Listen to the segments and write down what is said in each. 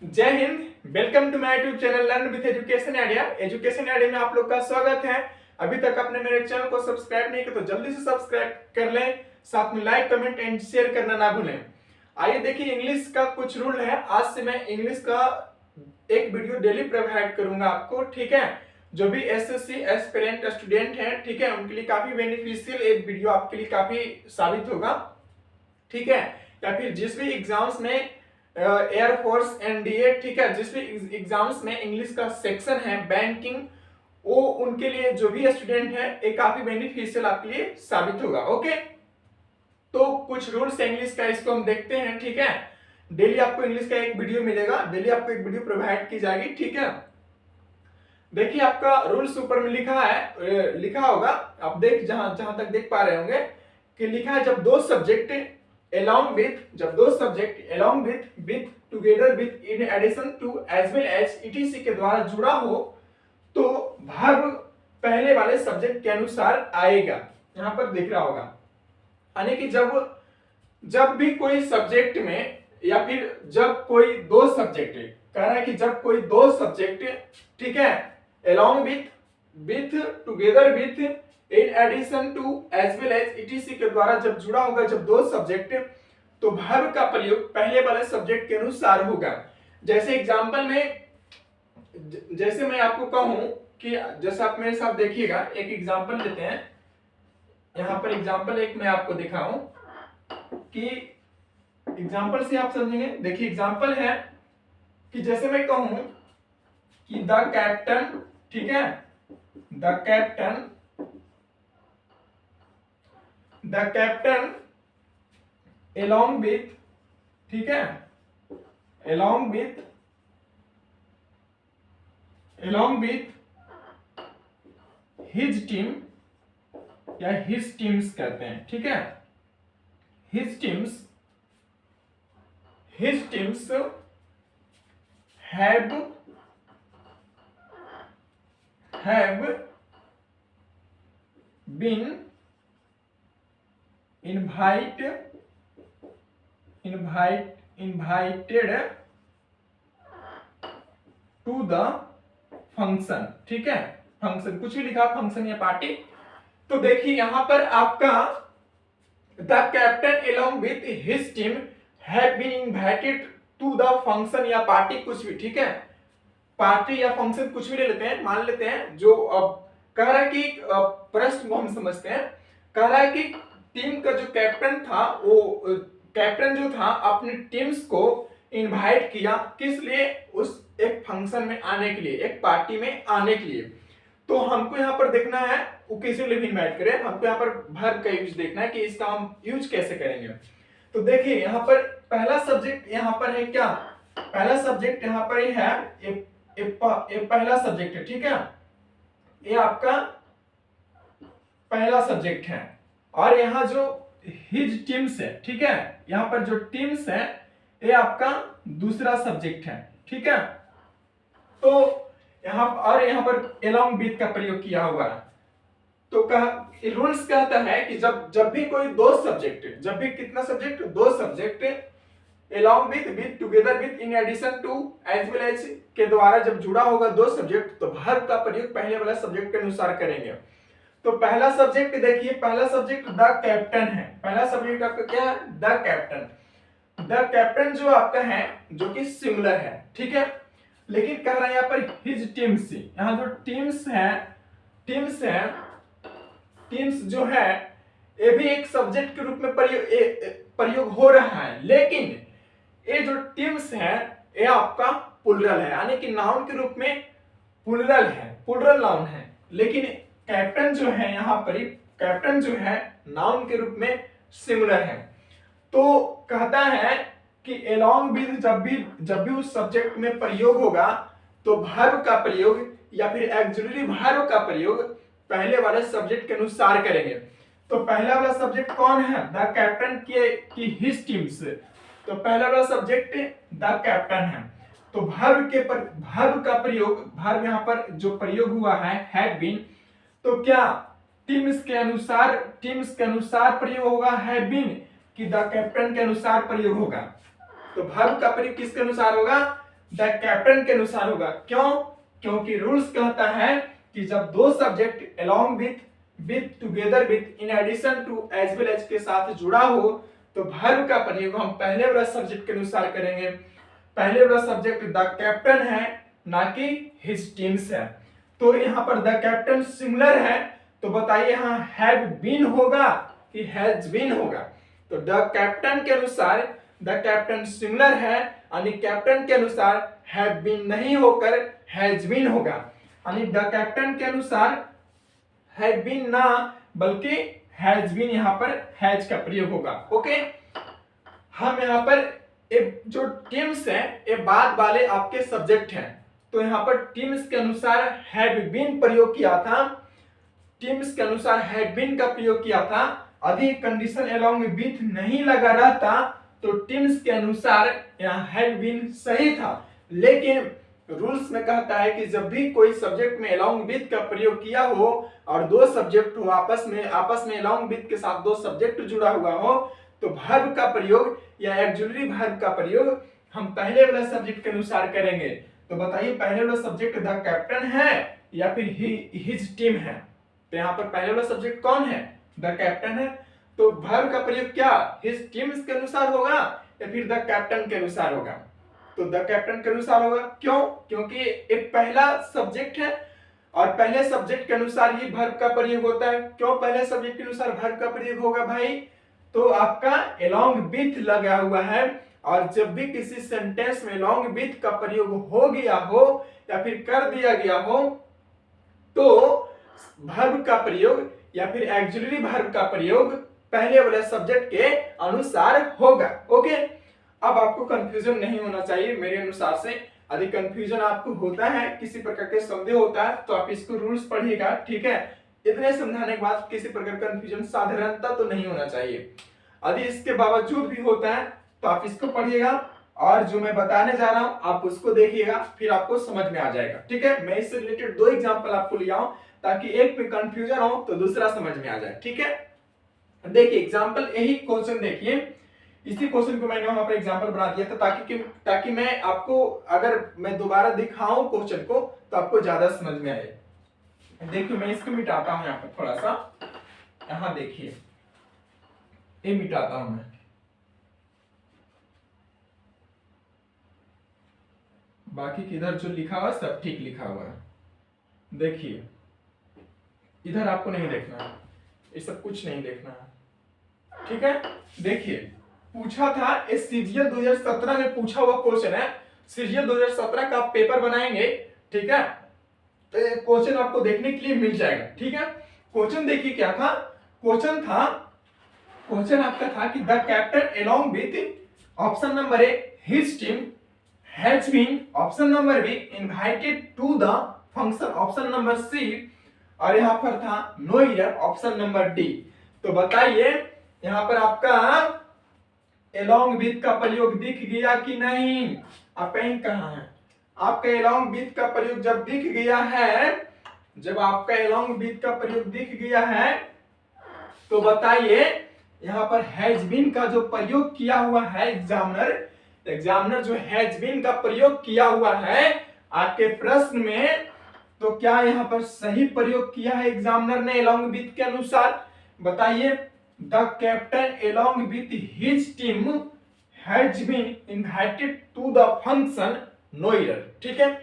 जय हिंद। Welcome to my YouTube channel learn with education idea. Education idea में आप लोग का स्वागत है। अभी तक आपने मेरे चैनल को सब्सक्राइब नहीं किया तो जल्दी से सब्सक्राइब कर लें, साथ में लाइक कमेंट एंड शेयर करना ना भूलें। आइए देखिए, इंग्लिश का कुछ रूल है। आज से मैं इंग्लिश का एक वीडियो डेली प्रोवाइड करूंगा आपको, ठीक है। जो भी एसएससी एस्पिरेंट स्टूडेंट हैं, ठीक है, उनके लिए काफी बेनिफिशियल एक वीडियो आपके लिए काफी साबित होगा, ठीक है। या फिर जिस भी एग्जाम्स में एयरफोर्स एनडीए, ठीक है, जिस भी एग्जाम्स में इंग्लिश का सेक्शन है बैंकिंग, वो उनके लिए जो भी स्टूडेंट है ये काफी बेनिफिशियल आपके लिए साबित होगा। ओके, तो कुछ रूल्स है इंग्लिश का, इसको हम देखते हैं, ठीक है। डेली आपको इंग्लिश का एक वीडियो मिलेगा, डेली आपको एक वीडियो प्रोवाइड की जाएगी, ठीक है। देखिए, आपका रूल्स ऊपर में लिखा है, लिखा होगा, आप देख जहां जहां तक देख पा रहे होंगे कि लिखा है जब दो सब्जेक्ट along with, जब दो subject along with together with in addition to as well as etc के द्वारा जुड़ा हो तो वर्ब पहले वाले सब्जेक्ट के अनुसार आएगा। यहां पर दिख रहा होगा, यानी कि जब भी कोई सब्जेक्ट में या फिर जब कोई दो सब्जेक्ट, कह रहा है कि जब कोई दो सब्जेक्ट, ठीक है, along with together with in addition to as well as etc के द्वारा जब जुड़ा होगा, जब दो सब्जेक्ट, तो वर्ब का प्रयोग पहले वाले सब्जेक्ट के अनुसार होगा। जैसे एग्जांपल में, जैसे मैं आपको कहूं कि जैसे आप मेरे साथ देखिएगा, एक एग्जांपल लेते हैं। यहां पर एग्जांपल एक मैं आपको दिखाऊं कि एग्जांपल से आप समझेंगे। देखिए, एग्जांपल है कि जैसे मैं कहूं कि द कैप्टन, ठीक है, द कैप्टन along with, ठीक है, along with his team या his teams कहते हैं, ठीक है, his teams have been invited to the function, ठीक है। फंक्शन कुछ भी लिखा, फंक्शन या पार्टी। तो देखिए यहां पर आपका the captain along with his team have been invited to the function या पार्टी, कुछ भी, ठीक है। पार्टी या फंक्शन कुछ भी ले लेते हैं, मान लेते हैं। जो अब कह रहा है कि प्रश्न को हम समझते हैं। कह रहा है कि टीम का जो कैप्टन था, वो कैप्टन जो था अपनी टीम्स को इनवाइट किया, किस लिए? उस एक फंक्शन में आने के लिए, एक पार्टी में आने के लिए। तो हमको यहाँ पर देखना है वो किसी लिए भी इनवाइट करे, हमको यहाँ पर वर्ब का यूज देखना है कि इसका हम यूज कैसे करेंगे। तो देखिए यहाँ पर पहला सब्जेक्ट यहाँ पर है क्या? पहला सब्जेक्ट यहाँ पर है ये पहला सब्जेक्ट है, ठीक है, ये आपका पहला सब्जेक्ट है। और यहाँ जो हिज टीम्स है, ठीक है, यहाँ पर जो टीम्स है ये आपका दूसरा सब्जेक्ट है, ठीक है। तो यहाँ पर along with का प्रयोग किया हुआ है। तो रूल्स कहता है कि जब भी कोई दो सब्जेक्ट, जब भी कितना सब्जेक्ट? दो subject along with together with in addition to as well as के द्वारा जब जुड़ा होगा दो सब्जेक्ट, तो वर्ब का प्रयोग पहले वाला सब्जेक्ट के अनुसार करेंगे। तो पहला सब्जेक्ट देखिए, पहला सब्जेक्ट द कैप्टन है। पहला सब्जेक्ट आपका क्या है? The captain. द कैप्टन जो आपका है, जो कि सिंगुलर है, ठीक है। लेकिन कह रहा है यहाँ पर हिज टीम्स, यहाँ जो टीम्स जो है ये भी एक सब्जेक्ट के रूप में प्रयोग हो रहा है। लेकिन ये जो टीम्स है ये आपका प्लुरल है, यानी कि नाउन के रूप में प्लुरल है, प्लुरल नाउन है। लेकिन कैप्टन जो है यहाँ पर, कैप्टन जो है नाउन के रूप में सिंगुलर है। तो कहता है कि along with जब भी उस सब्जेक्ट में प्रयोग होगा तो वर्ब का प्रयोग या फिर ऑक्सिलरी वर्ब का प्रयोग पहले वाले सब्जेक्ट के अनुसार करेंगे। तो पहला वाला सब्जेक्ट कौन है? द कैप्टन की हिज टीम्स। तो पहला वाला सब्जेक्ट द कैप्टन है। तो वर्ब का प्रयोग, वर्ब यहाँ पर जो प्रयोग हुआ है हैव बीन, तो क्या टीम्स के अनुसार प्रयोग होगा हैव बीन कि द कैप्टन के अनुसार प्रयोग होगा? तो वर्ब का प्रयोग किसके अनुसार होगा? द कैप्टन के अनुसार होगा। क्यों? क्योंकि रूल्स कहता है कि जब दो subject along with together with in addition to as well as के साथ जुड़ा हो तो वर्ब का प्रयोग हम पहले वाला सब्जेक्ट के अनुसार करेंगे। पहले वाला सब्जेक्ट द कैप्टन है, ना कि हिज टीम्स है। तो यहाँ पर द कैप्टन सिंगुलर है, तो बताइए यहाँ हैव बीन होगा कि हैज बीन होगा? तो द कैप्टन के अनुसार द कैप्टन सिंगुलर है, यानी कैप्टन के अनुसार हैव बीन नहीं होकर हैज बीन होगा, यानी द कैप्टन के अनुसार हैव बीन ना बल्कि हैज बीन यहाँ पर हैज का प्रयोग होगा। ओके, हम यहाँ पर जो टीम्स हैं ये बाद वाले आपके सब्जेक्ट हैं, तो यहाँ पर टीम्स के अनुसार हैव बीन प्रयोग किया था, टीम्स के अनुसार हैव बीन का प्रयोग किया था। अधिक कंडीशन अलोंग विथ नहीं लगा रहता तो टीम्स के अनुसार यहाँ हैव बीन सही था, लेकिन रूल्स में कहता है कि जब भी कोई सब्जेक्ट में अलोंग विथ का प्रयोग किया हो और दो सब्जेक्ट हो आपस में अलोंग विथ के साथ दो सब्जेक्ट जुड़ा हुआ हो तो वर्ब का प्रयोग या ऑक्सिलरी वर्ब का प्रयोग हम पहले वाला सब्जेक्ट के अनुसार करेंगे। तो बताइए पहले वाला सब्जेक्ट द कैप्टन है या फिर हिज टीम है? तो यहाँ पर पहले वाला सब्जेक्ट कौन है? द कैप्टन है, तो वर्ब का प्रयोग क्या हिज टीम्स के अनुसार होगा या फिर द कैप्टन के अनुसार होगा? तो द कैप्टन के अनुसार होगा। क्यों? क्योंकि एक पहला सब्जेक्ट है और पहले सब्जेक्ट के अनुसार ही वर्ब का प्रयोग होता है। क्यों पहले सब्जेक्ट के अनुसार वर्ब का प्रयोग होगा भाई? तो आपका अलोंग विथ लगा हुआ है और जब भी किसी सेंटेंस में अलोंग विथ का प्रयोग हो गया हो या फिर कर दिया गया हो तो वर्ब का प्रयोग या फिर ऑक्सिलरी वर्ब का प्रयोग पहले वाले सब्जेक्ट के अनुसार होगा। ओके, अब आपको कंफ्यूजन नहीं होना चाहिए मेरे अनुसार से। यदि कंफ्यूजन आपको होता है, किसी प्रकार के संदेह होता है तो आप इसको रूल्स पढ़िएगा, ठीक है? इतने समझाने के बाद किसी प्रकार का कंफ्यूजन साधारणता तो नहीं होना चाहिए। यदि इसके बावजूद भी होता है तो आप इसको पढ़िएगा और जो मैं बताने जा रहा हूं आप उसको देखिएगा, फिर आपको समझ में आ जाएगा, ठीक है? मैं इससे रिलेटेड दो एग्जांपल आपको ले आऊं ताकि एक पे कंफ्यूजन हो तो दूसरा समझ में आ जाए, ठीक है? देखिए एग्जांपल, यही क्वेश्चन देखिए, इसी क्वेश्चन को मैंने वहां पर एग्जांपल बना दिया था ताकि मैं आपको अगर मैं दोबारा दिखाऊं क्वेश्चन को तो आपको ज्यादा समझ में आए। देखिए मैं इसको मिटाता हूं यहाँ पर थोड़ा सा, यहाँ देखिए ये मिटाता हूं मैं, बाकी किधर जो लिखा हुआ सब ठीक लिखा हुआ है। देखिए इधर आपको नहीं देखना है, ये सब कुछ नहीं देखना है, ठीक है? देखिए पूछा था इस सीजीएल 2017 में पूछा हुआ क्वेश्चन है, सीजीएल 2017 का आप पेपर बनाएंगे, ठीक है? तो ये क्वेश्चन आपको देखने के लिए मिल जाएगा, ठीक है? क्वेश्चन देखिए क्या था, क्वेश्चन आपका था कि the captain along with option number A his team has been, option number B invited to the function, option number C, और यहां पर था no error, option number D. तो बताइए यहां पर आपका अलोंग विथ का प्रयोग दिख गया कि नहीं? आप पेन कहां है? आपका अलोंग विथ का प्रयोग जब दिख गया है, जब आपका अलोंग विथ का प्रयोग दिख गया है तो बताइए यहां पर हैज बीन का जो प्रयोग किया हुआ है एग्जामिनर जो हैज बीन का प्रयोग किया हुआ है आपके प्रश्न में, तो क्या यहां पर सही प्रयोग किया है एग्जामिनर ने अलोंग विथ के अनुसार? बताइए the captain along with his team has been invited to the function no error, ठीक है?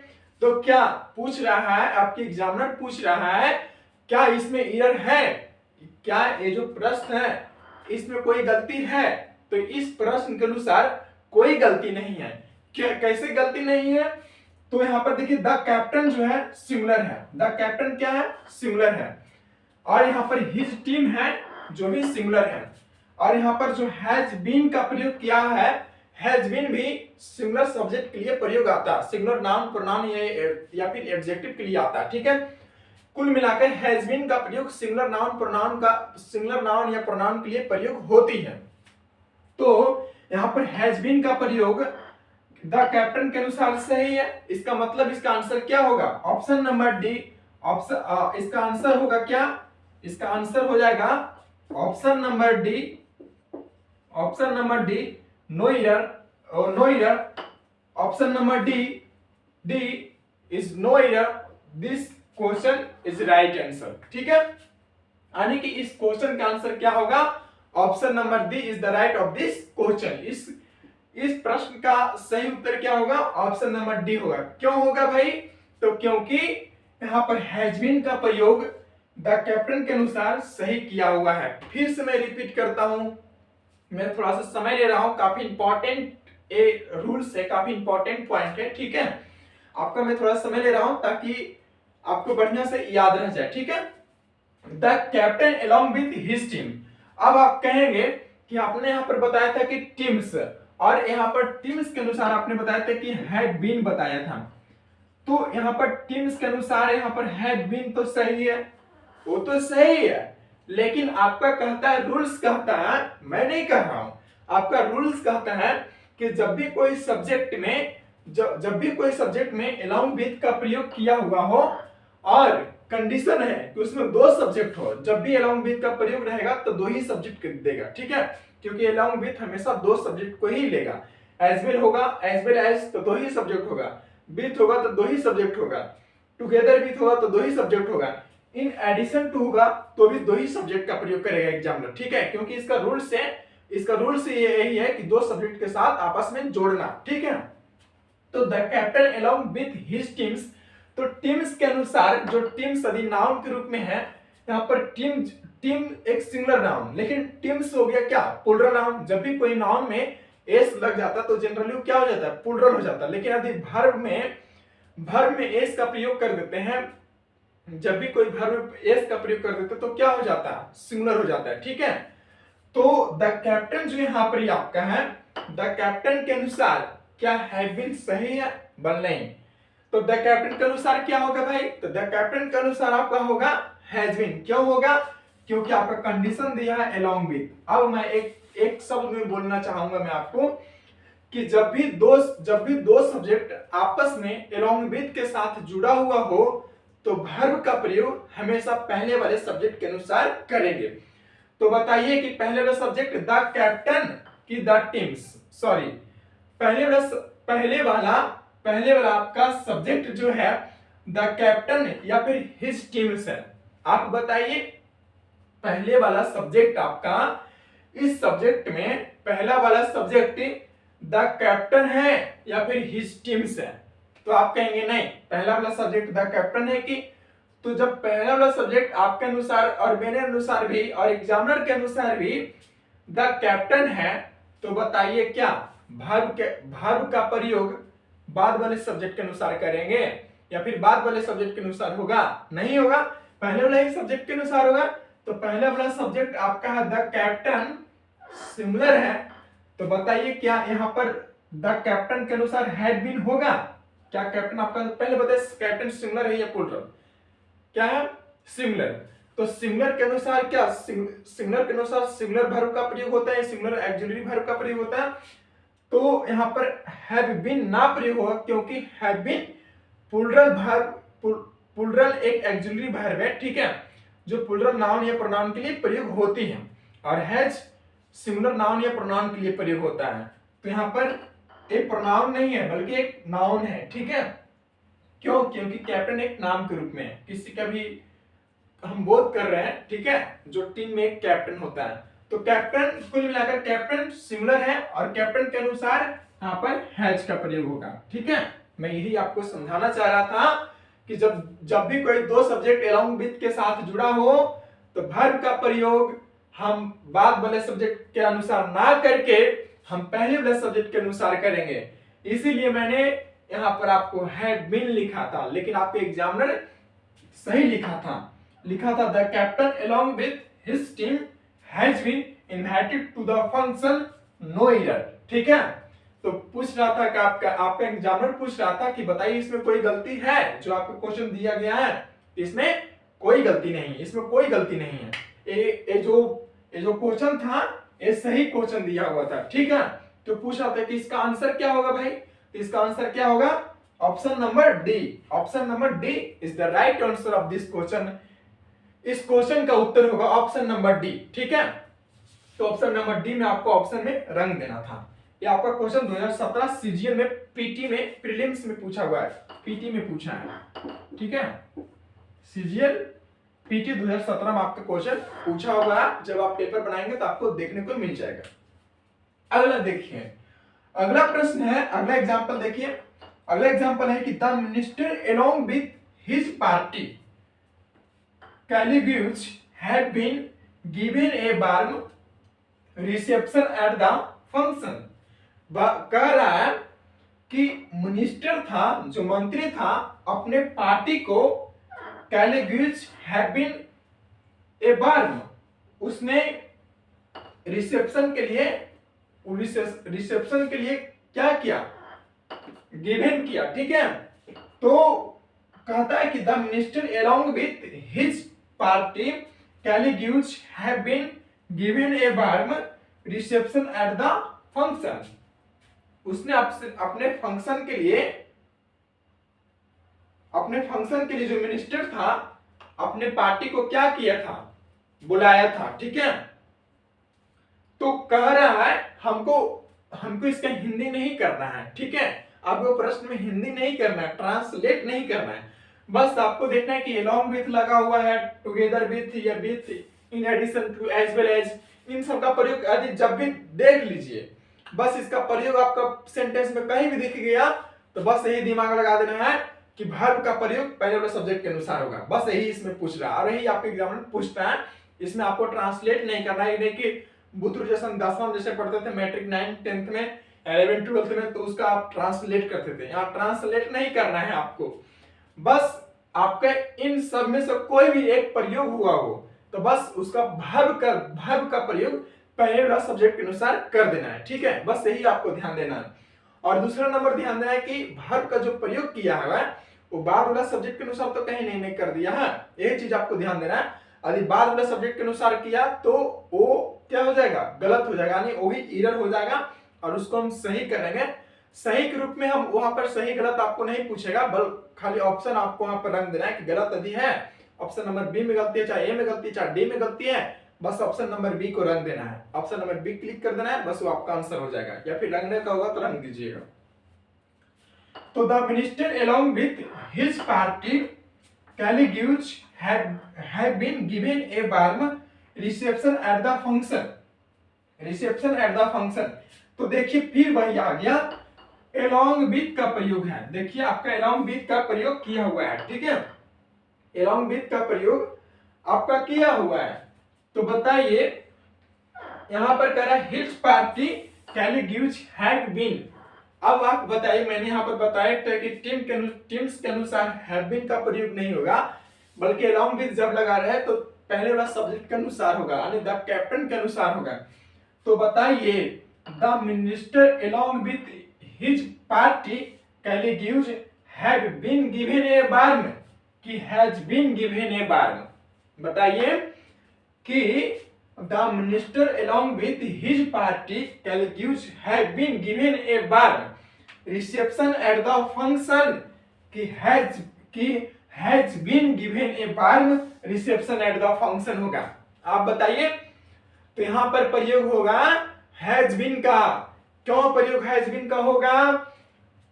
तो क्या पूछ रहा है आपके एग्जामिनर, पूछ रहा है क्या इसमें एरर है, क्या ये जो प्रश्न है इसमें कोई गलती है? तो इस प्रश्न के अनुसार कोई गलती नहीं है। क्या कैसे गलती नहीं है? तो यहां पर देखिए द कैप्टन जो है सिंगुलर है, द कैप्टन क्या है? सिंगुलर है, और यहां पर हिज टीम है जो भी सिंगुलर है, और यहां पर जो हैज बीन का प्रयोग किया है, हैज बीन भी सिंगुलर सब्जेक्ट के लिए प्रयोग आता है, सिंगुलर नाउन प्रोनाउन या फिर एडजेक्टिव के लिए आता है, ठीक है? कुल मिलाकर हैज बीन का प्रयोग सिंगुलर नाउन या प्रोनाउन के लिए प्रयोग होती है। तो यहां पर हैज बीन का प्रयोग द कैप्टन के अनुसार सही है, इसका मतलब इसका आंसर क्या होगा? ऑप्शन नंबर डी, इसका आंसर होगा क्या? इसका आंसर हो जाएगा option number D, no error option number D is no error, this question is right answer. ठीक है, यानी कि इस क्वेश्चन का आंसर क्या होगा, option number D is the right of this question. इस प्रश्न का सही उत्तर क्या होगा, ऑप्शन नंबर डी होगा। क्यों होगा भाई, तो क्योंकि यहाँ पर हैज बीन का प्रयोग द कैप्टन के अनुसार सही किया हुआ है। फिर से मैं रिपीट करता हूं, मैं थोड़ा सा समय ले रहा हूं, काफी इंपॉर्टेंट रूल्स है, काफी इंपॉर्टेंट पॉइंट है। ठीक है, आपका मैं थोड़ा समय ले रहा हूं ताकि आपको बढ़िया से याद रह जाए। ठीक है, the captain along with his team. अब आप कहेंगे कि आपने यहाँ पर बताया था कि टीम्स, और यहाँ पर टीम्स के अनुसार आपने बताया था कि हैड बीन बताया था, तो यहाँ पर टीम्स के अनुसार यहाँ पर हैड बीन तो सही है, वो तो सही है, लेकिन आपका कहता है, रूल्स कहता है, मैं नहीं कह रहा हूं, आपका रूल्स कहता है कि जब भी कोई सब्जेक्ट में अलोंग विथ का प्रयोग किया हुआ हो और कंडीशन है कि उसमें दो सब्जेक्ट हो, जब भी अलोंग विथ का प्रयोग रहेगा तो दो ही सब्जेक्ट देगा। ठीक है, क्योंकि अलोंग विथ हमेशा दो सब्जेक्ट को ही लेगा। एज वेल होगा, एज वेल एज तो दो ही सब्जेक्ट होगा, विथ होगा तो दो ही सब्जेक्ट होगा, टुगेदर विथ होगा तो दो ही सब्जेक्ट होगा, इन एडिशन टू होगा तो भी दो ही सब्जेक्ट का प्रयोग करेगा एग्जामिनर। ठीक है, क्योंकि इसका रूल्स यही है कि दो सब्जेक्ट के साथ आपस में जोड़ना। ठीक है, तो the captain along with his teams, तो टीम्स के अनुसार जो टीम्स यदि नाउन के रूप में है, यहाँ पर टीम एक सिंगुलर नाउन, लेकिन टीम्स हो गया क्या, प्लूरल नाउन। जब भी कोई नाउन में एस लग जाता तो जनरली क्या हो जाता है, प्लूरल हो जाता है। लेकिन यदि वर्ब में एस का प्रयोग कर देते हैं, जब भी कोई वर्ब एस का प्रयोग कर देते तो क्या हो जाता है, सिंगुलर हो जाता है। ठीक है, तो द कैप्टन जो यहाँ पर आपका है, द कैप्टन के अनुसार क्या हैव बीन सही है, बल नहीं, तो द कैप्टन के अनुसार क्या होगा भाई, तो द कैप्टन के अनुसार आपका होगा हैज बीन। क्यों होगा, क्योंकि आपका कंडीशन दिया है अलोंग विथ। अब मैं एक शब्द में बोलना चाहूंगा मैं आपको कि जब भी दो सब्जेक्ट आपस में अलोंग विथ के साथ जुड़ा हुआ हो तो वर्ब का प्रयोग हमेशा पहले वाले सब्जेक्ट के अनुसार करेंगे। तो बताइए कि पहले वाला सब्जेक्ट द कैप्टन की द टीम्स, सॉरी पहले वाला आपका सब्जेक्ट जो है द कैप्टन या फिर हिज टीम्स है। आप बताइए पहले वाला सब्जेक्ट आपका, इस सब्जेक्ट में पहला वाला सब्जेक्ट द कैप्टन है या फिर हिज टीम्स है, तो आप कहेंगे नहीं, पहला वाला सब्जेक्ट द कैप्टन है कि, तो जब पहला वाला सब्जेक्ट आपके अनुसार और मेरे अनुसार भी और एग्जामिनर के अनुसार भी द कैप्टन है, तो बताइए क्या वर्ब का प्रयोग बाद वाले सब्जेक्ट के अनुसार करेंगे या फिर बाद वाले सब्जेक्ट के अनुसार होगा, नहीं होगा, पहले वाले ही सब्जेक्ट के अनुसार होगा। तो पहला वाला सब्जेक्ट आपका है द कैप्टन, सिंगुलर है, तो बताइए क्या यहाँ पर द कैप्टन के अनुसार हैड बीन होगा, क्या कैप्टन आपका, पहले बताइए कैप्टन सिंगुलर है या प्लूरल, क्या है, सिंगुलर। तो सिंगुलर के अनुसार क्या, सिंगुलर के अनुसार सिंगुलर वर्ब का प्रयोग होता है, सिंगुलर ऑक्सिलरी वर्ब का प्रयोग होता है। तो यहाँ पर हैव बीन ना प्रयोग होगा, क्योंकि have been plural verb, plural एक ऑक्सिलरी वर्ब है। ठीक है, जो प्लूरल नाउन या प्रोनाउन के लिए प्रयोग होती है, और हैज सिंगुलर नाउन या प्रोनाउन के लिए प्रयोग होता है। तो यहाँ पर एक प्रोनाउन नहीं है बल्कि एक नाउन है। ठीक है, क्यों, क्योंकि कैप्टन एक नाम के रूप में है, किसी का भी हम बोध कर रहे हैं। ठीक है, जो टीम में एक कैप्टन होता है, तो कैप्टन कुल मिलाकर कैप्टन सिंगुलर है और कैप्टन के अनुसार यहाँ पर हैज का प्रयोग होगा। ठीक है, मैं यही आपको समझाना चाह रहा था कि जब भी कोई दो सब्जेक्ट अलोंग विथ के साथ जुड़ा हो तो वर्ब का प्रयोग हम बाद वाले सब्जेक्ट के अनुसार ना करके हम पहले वाले सब्जेक्ट के अनुसार करेंगे। इसीलिए मैंने यहाँ पर आपको हैड बीन लिखा था, लेकिन आपके एग्जामिनर सही लिखा था the captain along with his team has been invited to the function no error. ठीक है, तो पूछ रहा था कि आपका एग्जामिनर पूछ रहा था कि बताइए इसमें कोई गलती है, जो आपको क्वेश्चन दिया गया है इसमें कोई गलती नहीं, इसमें कोई गलती नहीं है, ये जो क्वेश्चन था ये सही क्वेश्चन दिया हुआ था। ठीक है, तो पूछ रहा था कि इसका आंसर क्या होगा भाई, तो इसका आंसर क्या होगा, option number D. Option number D is the right answer of this question. इस क्वेश्चन का उत्तर होगा ऑप्शन नंबर डी। ठीक है, तो ऑप्शन नंबर डी में आपको ऑप्शन में रंग देना था। ये आपका क्वेश्चन 2017 सीजीएल में पीटी में प्रीलिम्स में पूछा हुआ है, पीटी में पूछा है, ठीक है। सीजीएल पीटी 2017 में आपका क्वेश्चन पूछा हुआ है, जब आप पेपर बनाएंगे तो आपको देखने को मिल जाएगा। अगला देखिए, अगला प्रश्न है, अगला एग्जांपल देखिए। अगला एग्जांपल है कि the minister along with his party Caligula had been given a warm reception at the function। कह रहा है कि मिनिस्टर था, जो मंत्री था, अपने पार्टी को कैलिग्यूस हैड बीन ए वार्म, उसने रिसेप्शन के लिए क्या किया, गिवन किया, ठीक है। तो कहता है कि the minister along with his party colleagues have been given a warm reception at the function. उसने अपने फंक्शन के लिए जो मिनिस्टर था, अपने पार्टी को क्या किया था, बुलाया था, ठीक है। तो कह रहा है हमको इसका हिंदी नहीं करना है, ठीक है। आपको प्रश्न में हिंदी नहीं करना है, ट्रांसलेट नहीं करना है, बस आपको देखना है कि अलोंग विथ लगा हुआ है, टुगेदर विथ या with, in addition to, as well as, इन सब का प्रयोग आदि जब भी देख लीजिए, बस इसका प्रयोग आपका सेंटेंस में कहीं भी दिख गया तो बस यही दिमाग लगा देना है कि वर्ब का प्रयोग पहले वाले सब्जेक्ट के अनुसार होगा। बस यही इसमें पूछ रहा है और यही आपके एग्जाम में पूछता है। इसमें आपको ट्रांसलेट नहीं करना है, नहीं कि बुद्धू जैसा 10वां जैसे पढ़ते थे मैट्रिक 9 10th में 11 12th में, तो उसका आप ट्रांसलेट करते थे। यहाँ ट्रांसलेट नहीं करना है आपको, बस आपके इन सब में से कोई भी एक प्रयोग हुआ हो तो बस उसका वर्ब का प्रयोग पहले वाला सब्जेक्ट के अनुसार कर देना है, ठीक है। बस यही आपको ध्यान देना है। और दूसरा नंबर ध्यान देना है कि वर्ब का जो प्रयोग किया है वो बाद वाला सब्जेक्ट के अनुसार तो कहीं नहीं कर दिया है, यही चीज आपको ध्यान देना है। यदि बाद वाला सब्जेक्ट के अनुसार किया तो वो क्या हो जाएगा, गलत हो जाएगा, यानी वो ही एरर हो जाएगा और उसको हम सही करेंगे। सही के रूप में हम वहां पर सही गलत आपको नहीं पूछेगा, बल खाली ऑप्शन आपको वहां पर रंग देना है कि गलत यदि है ऑप्शन नंबर बी में गलती है, चाहे ए में गलती है, चाहे डी में गलती है, बस ऑप्शन नंबर बी को रंग देना है। ऑप्शन नंबर बी क्लिक कर देना है, बस वो आपका आंसर हो जाएगा, या फिर रंगने का होगा तो रंग दीजिएगा। तो the minister along with his party colleagues have been given a warm reception at the function। तो देखिए फिर वही आ गया, along with का प्रयोग है। देखिए आपका along with का प्रयोग किया हुआ है, ठीक है। along with का प्रयोग आपका किया हुआ है, तो बताइए यहां पर कह रहा है his party कैलिग्यूस have been। अब आप बताइए, मैंने यहाँ पर बताया था कि टीम्स के अनुसार have been का प्रयोग नहीं होगा, बल्कि along with जब लगा रहे तो पहले वाला सब्जेक्ट के अनुसार होगा, यानी द कैप्टन के अनुसार होगा। तो बताइए the minister along with his party कैलिग्यूस have been given a warm कि has been given a warm। बताइए कि the minister along with his party कैलिग्यूस have been given a warm reception at the function कि has been given a warm reception at the function होगा। आप बताइए, तो यहां पर प्रयोग होगा has been का। क्यों प्रयोग has been का होगा?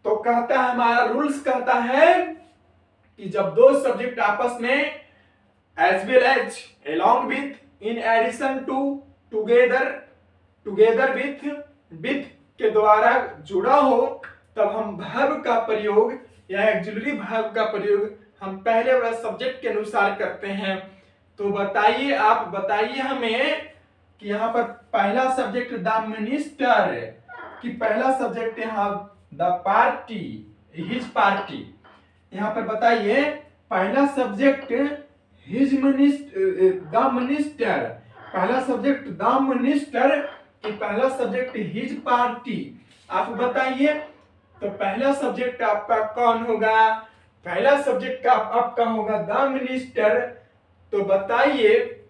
तो कहता है, हमारा रूल्स कहता है कि जब दो सब्जेक्ट आपस में as well as, along with, in addition to, together with के द्वारा जुड़ा हो, तब हम वर्ब का प्रयोग या एक्सिलरी वर्ब का प्रयोग हम पहले वाला सब्जेक्ट के अनुसार करते हैं। तो बताइए, आप बताइए हमें कि यहाँ पर पहला सब्जेक्ट द मिनिस्टर कि पहला सब्जेक्ट यहाँ द पार्टी, हिज पार्टी। यहाँ पर बताइए पहला सब्जेक्ट हिज द मिनिस्टर, पहला सब्जेक्ट द मिनिस्टर कि पहला सब्जेक्ट हिज पार्टी। आप बताइए, तो पहला सब्जेक्ट आपका कौन होगा? पहला सब्जेक्ट का आपका होगा द मिनिस्टर। तो बताइए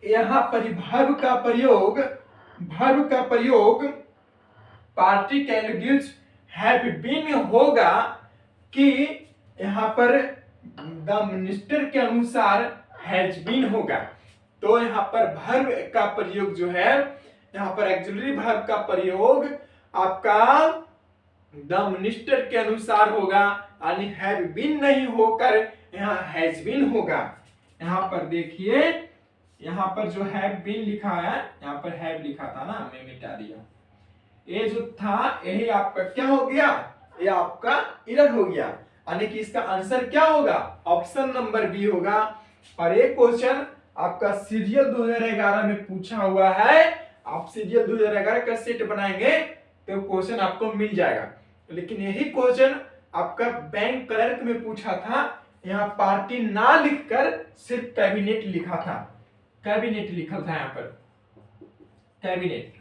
यहां पर वर्ब का प्रयोग पार्टी कैलिग्यूस हैव बीन होगा कि यहां पर द मिनिस्टर के अनुसार हैज बीन होगा। तो यहां पर वर्ब का प्रयोग जो है, यहां पर एक्सिलरी वर्ब का प्रयोग आपका द मिनिस्टर के अनुसार होगा, यानी हैव बीन नहीं होकर यहाँ हैज बीन होगा। यहाँ पर देखिए, यहाँ पर जो हैव बीन लिखा है, यहाँ पर हैव लिखा था ना, मैं मिटा दिया। ये जो था यही आपका क्या हो गया, ये आपका इरर हो गया, यानी कि इसका आंसर क्या होगा, ऑप्शन नंबर बी होगा। और एक क्वेश्चन आपका सीरियल 2011 में पूछा हुआ है, आप सीरियल 2011 का सेट बनाएंगे तो क्वेश्चन आपको मिल जाएगा। लेकिन यही क्वेश्चन आपका बैंक क्लर्क में पूछा था, यहाँ पार्टी ना लिखकर सिर्फ कैबिनेट लिखा था, कैबिनेट लिखा था यहाँ पर, कैबिनेट,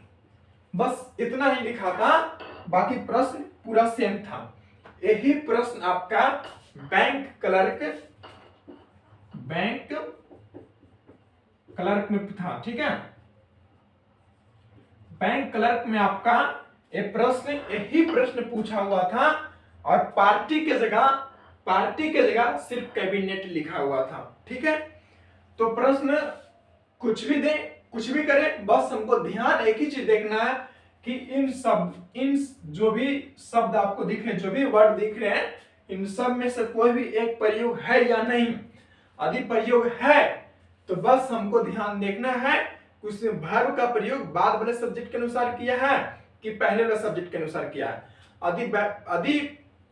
बस इतना ही लिखा था, बाकी प्रश्न पूरा सेम था। यही प्रश्न आपका बैंक क्लर्क में था, ठीक है। बैंक क्लर्क में आपका यही प्रश्न पूछा हुआ था, और पार्टी के जगह सिर्फ कैबिनेट लिखा हुआ था, ठीक है। तो प्रश्न कुछ भी दे, कुछ भी करे, बस हमको ध्यान एक ही चीज देखना है कि इन जो भी शब्द आपको दिख रहे हैं, जो भी वर्ड दिख रहे हैं, इन सब में से कोई भी एक प्रयोग है या नहीं। यदि प्रयोग है तो बस हमको ध्यान देखना है उसने वर्ब का प्रयोग बाद वाले सब्जेक्ट के अनुसार किया है कि पहले वाले सब्जेक्ट के अनुसार किया है।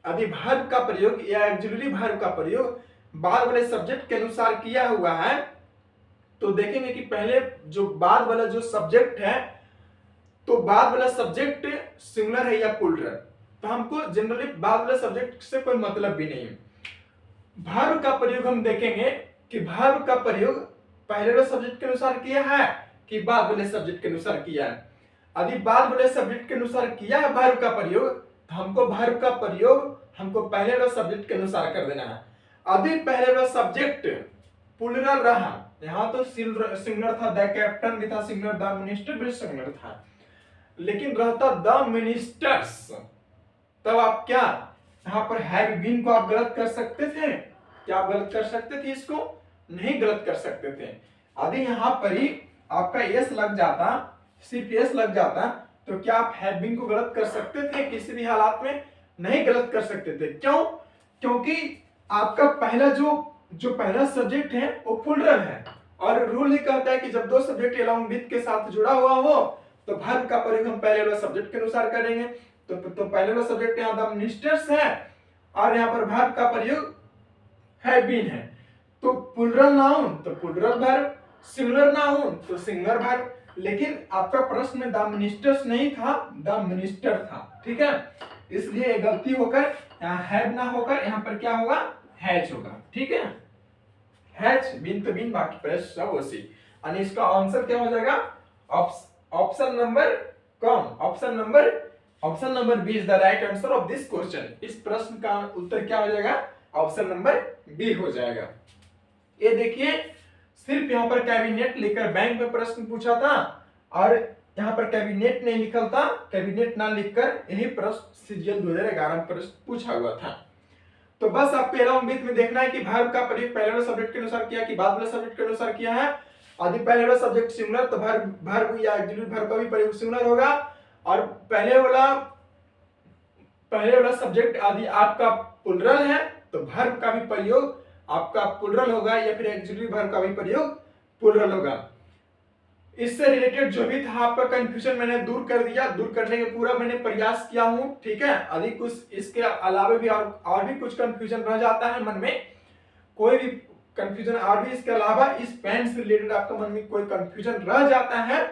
यदि वर्ब का प्रयोग या ऑक्सिलरी वर्ब का प्रयोग बाद वाले सब्जेक्ट के अनुसार किया हुआ है, तो देखेंगे कि पहले जो बाद वाला जो सब्जेक्ट है, तो बाद वाला सब्जेक्ट सिंगुलर है या प्लूरल, तो हमको जनरली बाद वाले सब्जेक्ट से कोई मतलब भी नहीं है। वर्ब का प्रयोग हम देखेंगे कि वर्ब का प्रयोग पहले वाले सब्जेक्ट के अनुसार किया है कि बाद वाले सब्जेक्ट के अनुसार किया है। यदि बाद वाले सब्जेक्ट के अनुसार किया है वर्ब का प्रयोग, तो हमको वर्ब का प्रयोग हमको पहले वाले सब्जेक्ट के अनुसार कर देना है। यदि पहले वाला सब्जेक्ट प्लूरल रहा, यहाँ तो सिंगुलर था, द कैप्टन भी था सिंगुलर, द मिनिस्टर भी सिंगुलर था, लेकिन रहता द मिनिस्टर्स, तब आप क्या यहाँ पर हैव बीन को आप गलत कर सकते थे? क्या आप गलत कर सकते थे? इसको नहीं गलत कर सकते थे। यदि यहाँ पर ही आपका एस लग जाता, सिर्फ एस लग जाता, तो क्या आप हैव बीन को गलत कर सकते थे? किसी भी हालात में नहीं गलत कर सकते थे। क्यों? क्योंकि आपका पहला जो पहला सब्जेक्ट है वो प्लूरल है, और रूल ही कहता है कि जब दो सब्जेक्ट अलोंग विथ के साथ जुड़ा हुआ हो तो वर्ब का प्रयोग हम पहले वाले सब्जेक्ट के अनुसार करेंगे। तो पहले वाला सब्जेक्ट यहाँ द मिनिस्टर्स है, और यहाँ पर वर्ब का प्रयोग हैव बीन है। तो प्लूरल नाउन तो प्लूरल वर्ब, सिंगुलर नाउन तो सिंगुलर वर्ब। लेकिन आपका प्रश्न द मिनिस्टर्स नहीं था, द मिनिस्टर था, ठीक है। इसलिए गलती होकर यहाँ हैव ना होकर यहाँ पर क्या होगा, हैज होगा, ठीक है। हैज, बीन तो बीन, बाकी प्रेस सब उसी, यानी इसका आंसर क्या हो जाएगा, option number option number B is the right answer of this question. इस प्रश्न का उत्तर क्या हो जाएगा, ऑप्शन नंबर बी हो जाएगा। ये देखिए, सिर्फ यहाँ पर कैबिनेट लिखकर बैंक में प्रश्न पूछा था, और यहाँ पर कैबिनेट नहीं लिखा था, कैबिनेट ना लिखकर यही प्रश्न सीरियल 2011 में प्रश्न पूछा हुआ था। तो बस आपको अलोंग विथ में देखना है कि वर्ब का प्रयोग पहले वाले सब्जेक्ट के अनुसार किया कि बाद वाले सब्जेक्ट के अनुसार किया है। यदि पहले वाला सब्जेक्ट सिंगुलर तो वर्ब या ऑक्सिलरी वर्ब का भी प्रयोग सिंगुलर होगा, और पहले वाला सब्जेक्ट यदि आपका प्लूरल है तो वर्ब का भी प्रयोग आपका प्लूरल होगा, या फिर ऑक्सिलरी वर्ब का भी प्रयोग प्लूरल होगा। इससे रिलेटेड जो भी था आपका कंफ्यूजन मैंने दूर कर दिया, दूर करने के पूरा मैंने प्रयास किया हूं, ठीक है। यदि कुछ इसके अलावा भी और भी कुछ कंफ्यूजन रह जाता है मन में, कोई भी कंफ्यूजन और भी इसके अलावा इस पेन से रिलेटेड आपका मन में कोई कंफ्यूजन रह जाता है,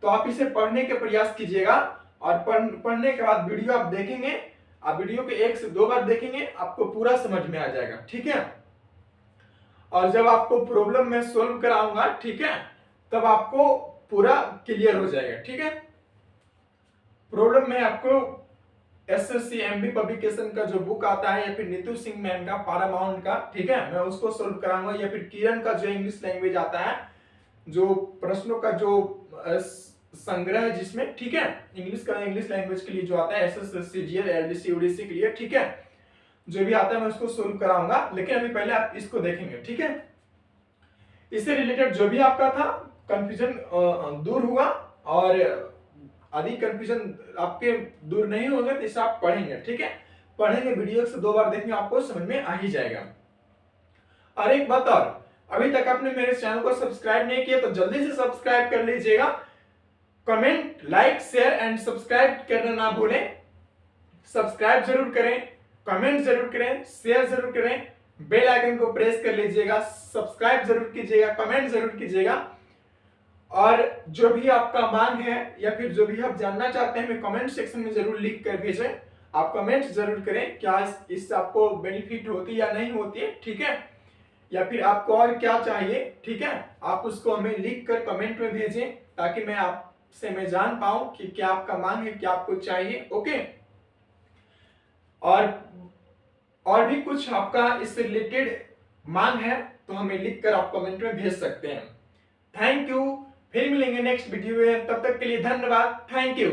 तो आप इसे पढ़ने के प्रयास कीजिएगा, और पढ़ने के बाद वीडियो आप देखेंगे, आप वीडियो को 1 से 2 बार देखेंगे, आपको पूरा समझ में आ जाएगा, ठीक है। और जब आपको प्रॉब्लम में सोल्व कराऊंगा, ठीक है, तब आपको पूरा क्लियर हो जाएगा, ठीक है। प्रॉब्लम में आपको एसएससी एमबी पब्लिकेशन का जो बुक आता है, या फिर नीतू सिंह मैम का पारामाउंट का, ठीक है, मैं उसको सोल्व कराऊंगा, या फिर किरण का जो इंग्लिश लैंग्वेज आता है, जो प्रश्नों का जो संग्रह है जिसमें, ठीक है, इंग्लिश लैंग्वेज के लिए जो आता है, एसएससी जीएल एलडीसी ओडीसी के लिए, ठीक है, जो भी आता है मैं उसको सोल्व कराऊंगा। लेकिन अभी पहले आप इसको देखेंगे, ठीक है। इससे रिलेटेड जो भी आपका था कंफ्यूजन दूर हुआ, और आदि कंफ्यूजन आपके दूर नहीं होंगे तो इसे आप पढ़ेंगे, ठीक है। पढ़ेंगे, वीडियो से 2 बार देखेंगे, आपको समझ में आ ही जाएगा। और एक बात और, अभी तक आपने मेरे चैनल को सब्सक्राइब नहीं किया तो जल्दी से सब्सक्राइब कर लीजिएगा। Comment, like, share and subscribe करना ना भूलें। सब्सक्राइब जरूर करें, कमेंट जरूर करें, शेयर जरूर करें, बेल आइकन को प्रेस कर लीजिएगा, सब्सक्राइब जरूर कीजिएगा, कमेंट जरूर कीजिएगा। और जो भी आपका मांग है या फिर जो भी आप जानना चाहते हैं, हमें कमेंट सेक्शन में जरूर लिख कर भेजें। आप कमेंट जरूर करें, क्या इससे आपको बेनिफिट होती या नहीं होती है, ठीक है, या फिर आपको और क्या चाहिए, ठीक है। आप उसको हमें लिख कर कमेंट में भेजें ताकि मैं जान पाऊं कि क्या आपका मांग है, क्या आपको चाहिए, ओके। और भी कुछ आपका इससे रिलेटेड मांग है तो हमें लिखकर आप कमेंट में भेज सकते हैं। थैंक यू, फिर मिलेंगे नेक्स्ट वीडियो में, तब तक के लिए धन्यवाद, थैंक यू।